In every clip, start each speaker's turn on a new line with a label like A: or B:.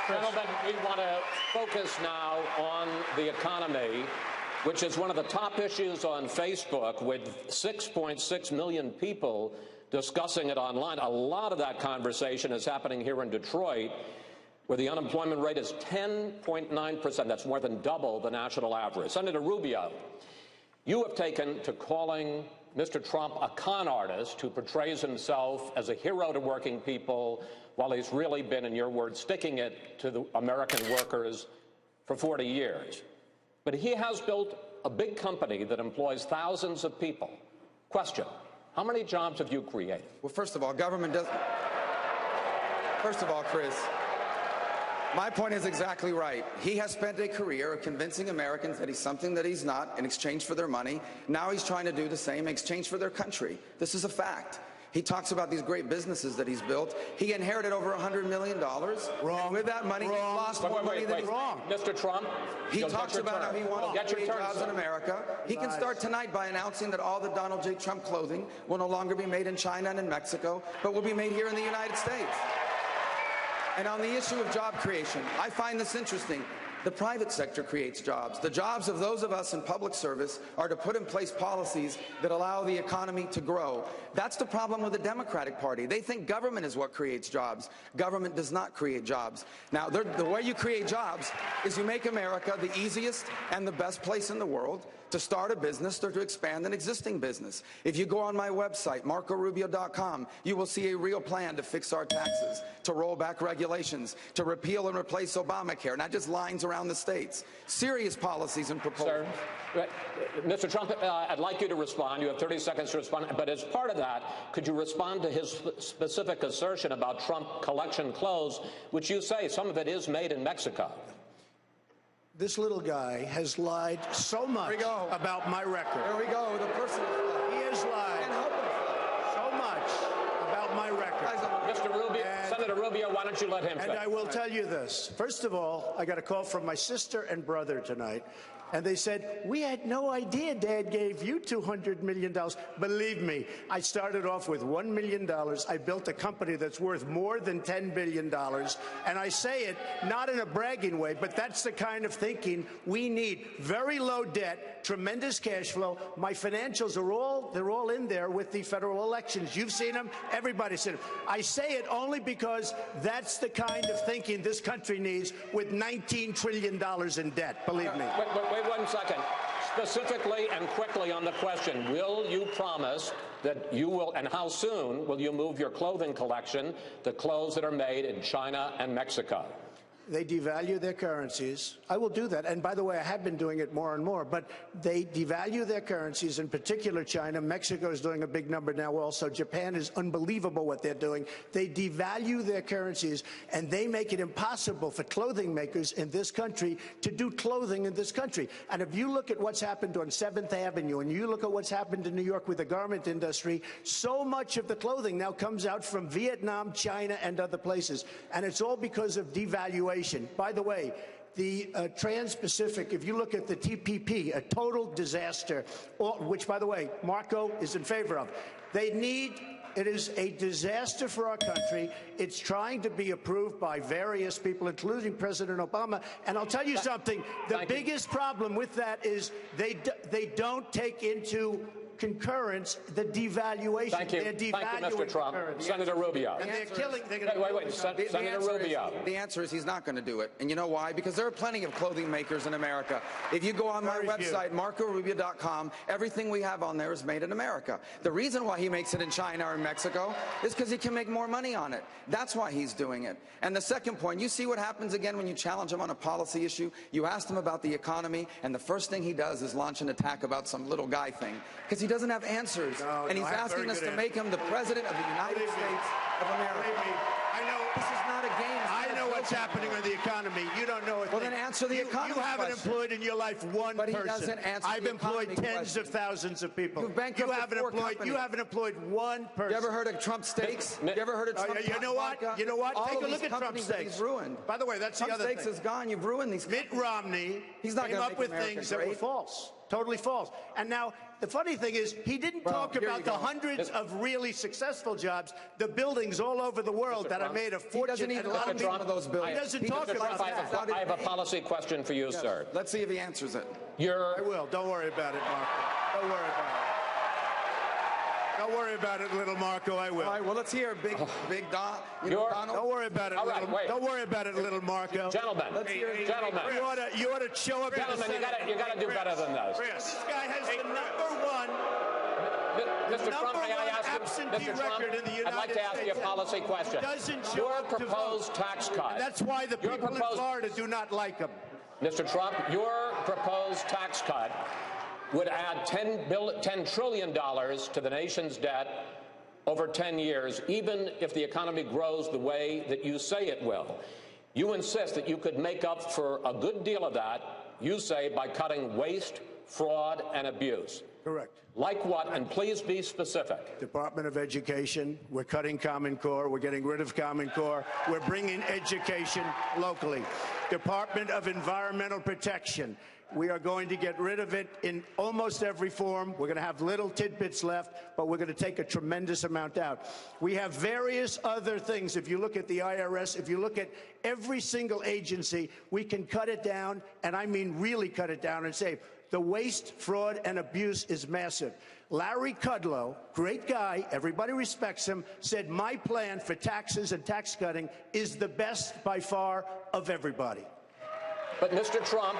A: Gentlemen, we want to focus now on the economy, which is one of the top issues on Facebook, with 6.6 million people discussing it online. A lot of that conversation is happening here in Detroit, where the unemployment rate is 10.9%. That's more than double the national average. Senator Rubio, you have taken to calling Mr. Trump a con artist who portrays himself as a hero to working people, while he's really been, in your words, sticking it to the American workers for 40 years. But he has built a big company that employs thousands of people. Question, how many jobs have you created?
B: Well, first of all, government doesn't... First of all, Chris, my point is exactly right. He has spent a career of convincing Americans that he's something that he's not in exchange for their money. Now he's trying to do the same in exchange for their country. This is a fact. He talks about these great businesses that he's built. He inherited over $100 million.
C: Wrong.
B: With that money, he lost more money than he's
A: wrong. Mr. Trump,
B: he talks about how he wants to create jobs in America. He can start tonight by announcing that all the Donald J. Trump clothing will no longer be made in China and in Mexico, but will be made here in the United States. And on the issue of job creation, I find this interesting. The private sector creates jobs. The jobs of those of us in public service are to put in place policies that allow the economy to grow. That's the problem with the Democratic Party. They think government is what creates jobs. Government does not create jobs. Now, the way you create jobs is you make America the easiest and the best place in the world to start a business or to expand an existing business. If you go on my website, marcorubio.com, you will see a real plan to fix our taxes, to roll back regulations, to repeal and replace Obamacare, not just lines around the states. Serious policies and proposals.
A: Sir, Mr. Trump, I'd like you to respond. You have 30 seconds to respond. But as part of that, could you respond to his specific assertion about Trump collection clothes, which you say some of it is made in Mexico?
C: This little guy has lied so much about my record.
B: There we go. The person
C: he has lied so much about my record.
A: Mr. Rubio, Senator Rubio, why don't you let him
C: finish? And I will tell you this. First of all, I got a call from my sister and brother tonight. And they said, we had no idea Dad gave you $200 million. Believe me, I started off with $1 million. I built a company that's worth more than $10 billion. And I say it not in a bragging way, but that's the kind of thinking we need. Very low debt, tremendous cash flow. My financials are they're all in there with the federal elections. You've seen them. Everybody's seen them. I say it only because that's the kind of thinking this country needs with $19 trillion in debt. Believe me.
A: Wait 1 second. Specifically and quickly on the question, will you promise that you will, and how soon will you move your clothing collection to clothes that are made in China and Mexico?
C: They devalue their currencies. I will do that. And by the way, I have been doing it more and more. But they devalue their currencies, in particular China. Mexico is doing a big number now also. Japan is unbelievable what they're doing. They devalue their currencies, and they make it impossible for clothing makers in this country to do clothing in this country. And if you look at what's happened on 7th Avenue, and you look at what's happened in New York with the garment industry, so much of the clothing now comes out from Vietnam, China, and other places. And it's all because of devaluation. By the way, the Trans-Pacific, if you look at the TPP, a total disaster, which, by the way, Marco is in favor of. It is a disaster for our country. It's trying to be approved by various people, including President Obama. And I'll tell you something, the biggest problem with that is they don't take into concurrence the devaluation.
A: Thank you. Thank you, Mr. Trump. Senator Rubio.
B: And
C: they're killing.
A: Senator Rubio.
B: The answer is he's not going to do it. And you know why? Because there are plenty of clothing makers in America. If you go on my website, marcorubio.com, everything we have on there is made in America. The reason why he makes it in China or in Mexico is because he can make more money on it. That's why he's doing it. And the second point, you see what happens again when you challenge him on a policy issue? You ask him about the economy, and the first thing he does is launch an attack about some little guy thing. Because he doesn't have answers, and he's asking us to make him the president of the United States of America.
C: I know
B: this is not a game.
C: I know what's happening in the economy. You don't know it.
B: Well, then answer the economy.
C: You haven't employed in your life one person.
B: But he doesn't answer
C: I've employed tens of thousands of people.
B: You've bankrupted four companies.
C: You haven't employed one person.
B: You ever heard of Trump steaks? You ever heard of Trump?
C: You know what? You know what? Take a look at Trump steaks.
B: He's ruined.
C: By the way, that's the other thing.
B: Trump steaks is gone. You've ruined these.
C: Mitt Romney came up with things that were false. Totally false. And now, the funny thing is, he didn't talk about the hundreds of really successful jobs, the buildings all over the world that are made of fortune. He
B: doesn't even
C: and a lot of
B: one of those buildings.
C: He doesn't talk about that.
A: I have a policy question for you, sir.
B: Let's see if he answers it.
C: I will. Don't worry about it, Marco. Don't worry about it. Don't worry about it, little Marco. I will.
B: All right, well, let's hear Big Don. Donald.
C: Don't worry about it, don't worry about it, little Marco.
A: Gentlemen, gentlemen.
C: You ought to show up.
A: Gentlemen, you got to do better than this.
C: This guy has the number one.
A: Mr. Trump, may I ask you, Mr. Trump, I'd like to ask you a policy question. Your proposed tax cut.
C: That's why the people in Florida do not like him.
A: Mr. Trump, your proposed tax cut would add $10 trillion to the nation's debt over 10 years, even if the economy grows the way that you say it will. You insist that you could make up for a good deal of that, you say, by cutting waste, fraud, and abuse.
C: Correct.
A: Like what? And please be specific.
C: Department of Education, we're cutting Common Core, we're getting rid of Common Core, we're bringing education locally. Department of Environmental Protection, we are going to get rid of it in almost every form. We're going to have little tidbits left, but we're going to take a tremendous amount out. We have various other things. If you look at the IRS, if you look at every single agency, we can cut it down, and I mean really cut it down and save. The waste, fraud, and abuse is massive. Larry Kudlow, great guy, everybody respects him, said my plan for taxes and tax cutting is the best by far of everybody.
A: But Mr. Trump,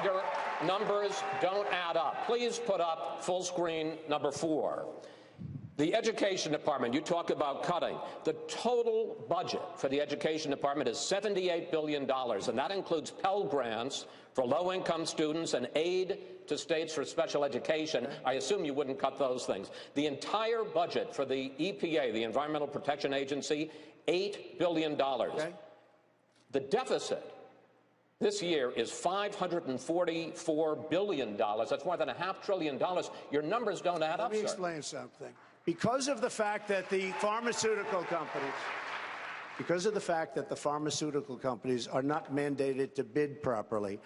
A: your numbers don't add up. Please put up full screen number 4. The Education Department, you talk about cutting. The total budget for the Education Department is $78 billion, and that includes Pell Grants for low-income students and aid to states for special education. I assume you wouldn't cut those things. The entire budget for the EPA, the Environmental Protection Agency, $8 billion. Okay. The deficit this year is $544 billion. That's more than $500 billion. Your numbers don't add up, sir.
C: Let me explain something. Because of the fact that the pharmaceutical companies are not mandated to bid properly,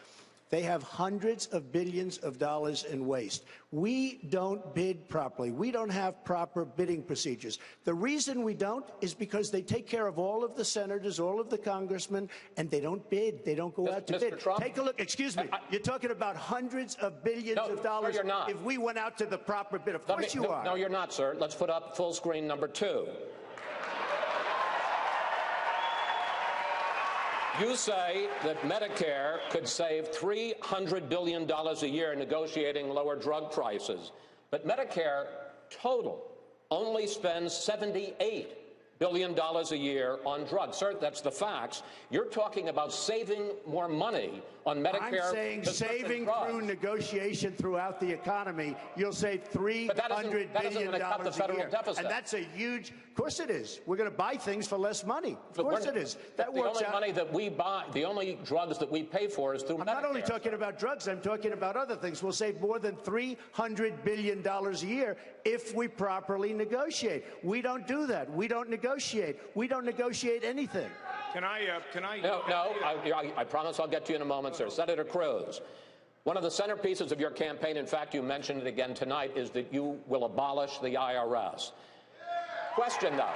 C: they have hundreds of billions of dollars in waste. We don't bid properly. We don't have proper bidding procedures. The reason we don't is because they take care of all of the senators, all of the congressmen, and they don't bid. They don't go out to bid.
A: Trump?
C: Take a look. Excuse me. You're talking about hundreds of billions of dollars.
A: No, you're not.
C: If we went out to the proper bid. Of course you are.
A: No, you're not, sir. Let's put up full screen number 2. You say that Medicare could save $300 billion a year negotiating lower drug prices, but Medicare total only spends $78 billion a year on drugs. Sir, that's the facts. You're talking about saving more money on Medicare.
C: I'm saying saving through negotiation throughout the economy, you'll save $300 billion
A: a year. Deficit.
C: And that's a huge, of course it is. We're going to buy things for less money. Of course it is. That works out.
A: The only money that we buy, the only drugs that we pay for is through Medicare.
C: I'm not only talking about drugs, I'm talking about other things. We'll save more than $300 billion a year if we properly negotiate. We don't do that. We don't negotiate. We don't negotiate anything.
D: Can I?
A: No, I promise I'll get to you in a moment, sir. Senator Cruz, one of the centerpieces of your campaign, in fact, you mentioned it again tonight, is that you will abolish the IRS. Question, though,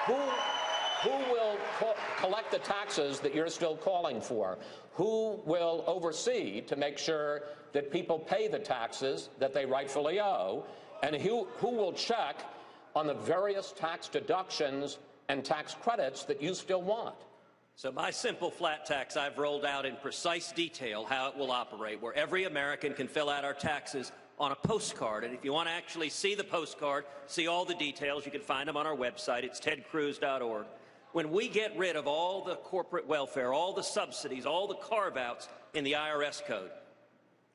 A: who will collect the taxes that you're still calling for? Who will oversee to make sure that people pay the taxes that they rightfully owe? And who will check on the various tax deductions and tax credits that you still want?
E: So my simple flat tax, I've rolled out in precise detail how it will operate, where every American can fill out our taxes on a postcard. And if you want to actually see the postcard, see all the details, you can find them on our website. It's tedcruz.org. When we get rid of all the corporate welfare, all the subsidies, all the carve-outs in the IRS code,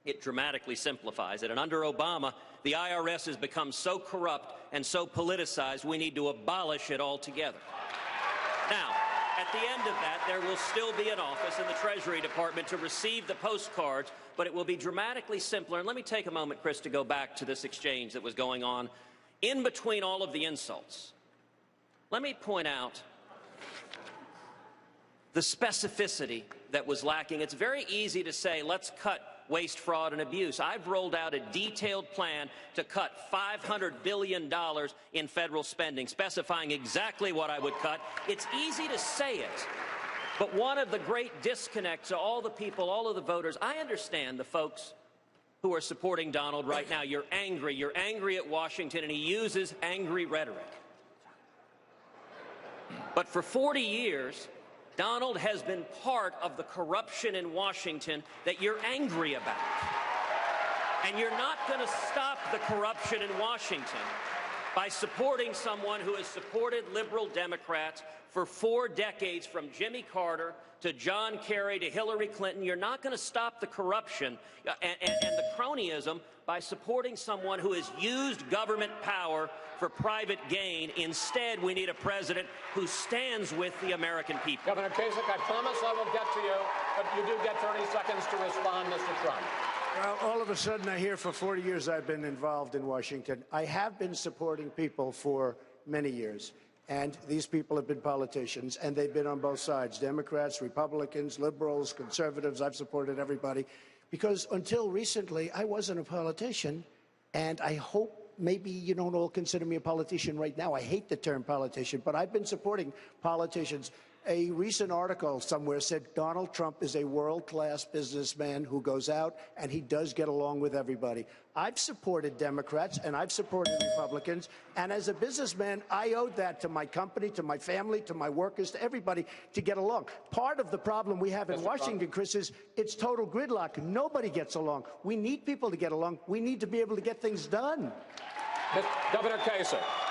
E: it dramatically simplifies it. And under Obama, the IRS has become so corrupt and so politicized, we need to abolish it altogether. Now, at the end of that, there will still be an office in the Treasury Department to receive the postcards, but it will be dramatically simpler. And let me take a moment, Chris, to go back to this exchange that was going on. In between all of the insults, let me point out the specificity that was lacking. It's very easy to say, let's cut waste, fraud, and abuse. I've rolled out a detailed plan to cut $500 billion in federal spending, specifying exactly what I would cut. It's easy to say it, but one of the great disconnects of all the people, all of the voters, I understand the folks who are supporting Donald right now. You're angry. You're angry at Washington, and he uses angry rhetoric. But for 40 years, Donald has been part of the corruption in Washington that you're angry about. And you're not going to stop the corruption in Washington by supporting someone who has supported liberal Democrats for 4 decades, from Jimmy Carter to John Kerry to Hillary Clinton. You're not going to stop the corruption and the cronyism by supporting someone who has used government power for private gain. Instead, we need a president who stands with the American people.
A: Governor Kasich, I promise I will get to you, but you do get 30 seconds to respond, Mr. Trump.
C: Well, all of a sudden, I hear for 40 years I've been involved in Washington. I have been supporting people for many years. And these people have been politicians, and they've been on both sides, Democrats, Republicans, liberals, conservatives. I've supported everybody, because until recently, I wasn't a politician, and I hope maybe you don't all consider me a politician right now. I hate the term politician, but I've been supporting politicians. A recent article somewhere said Donald Trump is a world-class businessman who goes out and he does get along with everybody. I've supported Democrats and I've supported Republicans, and as a businessman, I owed that to my company, to my family, to my workers, to everybody, to get along. Part of the problem we have in Washington, Chris, is it's total gridlock. Nobody gets along. We need people to get along. We need to be able to get things done.
A: Governor Kasich.